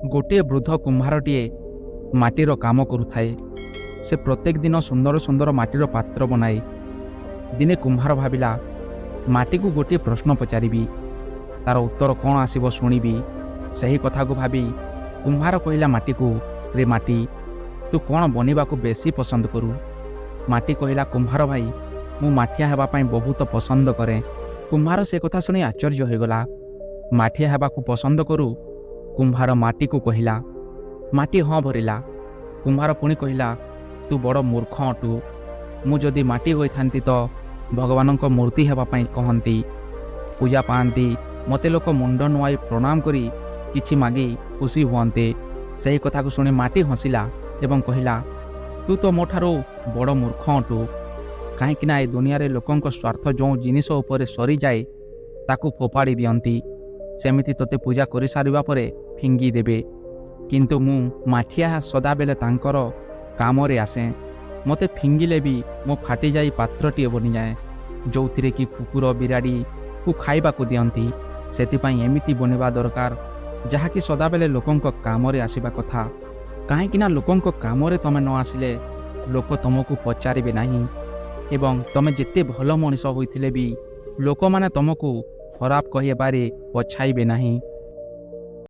ଗୋଟିଏ ବୃଦ୍ଧ କୁମ୍ଭାରଟିଏ ମାଟିର କାମ କରୁଥାଏ। ସେ ପ୍ରତ୍ୟେକ ଦିନ ସୁନ୍ଦର ସୁନ୍ଦର ମାଟିର ପାତ୍ର ବନାଏ। ଦିନେ କୁମ୍ଭାର ଭାବିଲା, ମାଟିକୁ ଗୋଟିଏ ପ୍ରଶ୍ନ ପଚାରିବି, ତା'ର ଉତ୍ତର କ'ଣ ଆସିବ ଶୁଣିବି। ସେହି କଥାକୁ ଭାବି କୁମ୍ଭାର କହିଲା ମାଟିକୁ, ରେ ମାଟି, ତୁ କ'ଣ ବନିବାକୁ ବେଶୀ ପସନ୍ଦ କରୁ? ମାଟି କହିଲା, କୁମ୍ଭାର ଭାଇ, ମୁଁ ମାଠିଆ ହେବା ପାଇଁ ବହୁତ ପସନ୍ଦ କରେ। କୁମ୍ଭାର ସେ କଥା ଶୁଣି ଆଶ୍ଚର୍ଯ୍ୟ ହୋଇଗଲା। ମାଠିଆ ହେବାକୁ ପସନ୍ଦ କରୁ? କୁମ୍ଭାର ମାଟିକୁ କହିଲା। ମାଟି ହଁ ଭରିଲା। କୁମ୍ଭାର ପୁଣି କହିଲା, ତୁ ବଡ଼ ମୂର୍ଖ ଅଟୁ। ମୁଁ ଯଦି ମାଟି ହୋଇଥାନ୍ତି ତ ଭଗବାନଙ୍କ ମୂର୍ତ୍ତି ହେବା ପାଇଁ କହନ୍ତି, ପୂଜା ପାଆନ୍ତି, ମୋତେ ଲୋକ ମୁଣ୍ଡ ନୁଆଇ ପ୍ରଣାମ କରି କିଛି ମାଗି ଖୁସି ହୁଅନ୍ତେ। ସେହି କଥାକୁ ଶୁଣି ମାଟି ହସିଲା ଏବଂ କହିଲା, ତୁ ତ ମୋ ଠାରୁ ବଡ଼ ମୂର୍ଖ ଅଟୁ। କାହିଁକିନା ଏ ଦୁନିଆରେ ଲୋକଙ୍କ ସ୍ୱାର୍ଥ ଯେଉଁ ଜିନିଷ ଉପରେ ସରିଯାଏ ତାକୁ ଫୋପାଡ଼ି ଦିଅନ୍ତି। ସେମିତି ତୋତେ ପୂଜା କରିସାରିବା ପରେ ଫିଙ୍ଗି ଦେବେ। କିନ୍ତୁ ମୁଁ ମାଠିଆ ସଦାବେଳେ ତାଙ୍କର କାମରେ ଆସେ। ମୋତେ ଫିଙ୍ଗିଲେ ବି ମୁଁ ଫାଟିଯାଇ ପାତ୍ରଟିଏ ବନିଯାଏ, ଯେଉଁଥିରେ କି କୁକୁର ବିରାଡ଼ିକୁ ଖାଇବାକୁ ଦିଅନ୍ତି। ସେଥିପାଇଁ ଏମିତି ବନିବା ଦରକାର ଯାହାକି ସଦାବେଳେ ଲୋକଙ୍କ କାମରେ ଆସିବା କଥା। କାହିଁକିନା ଲୋକଙ୍କ କାମରେ ତମେ ନ ଆସିଲେ ଲୋକ ତୁମକୁ ପଚାରିବେ ନାହିଁ ଏବଂ ତମେ ଯେତେ ଭଲ ମଣିଷ ହୋଇଥିଲେ ବି ଲୋକମାନେ ତୁମକୁ ଖରାପ କହିବାରେ ପଛାଇବେ ନାହିଁ।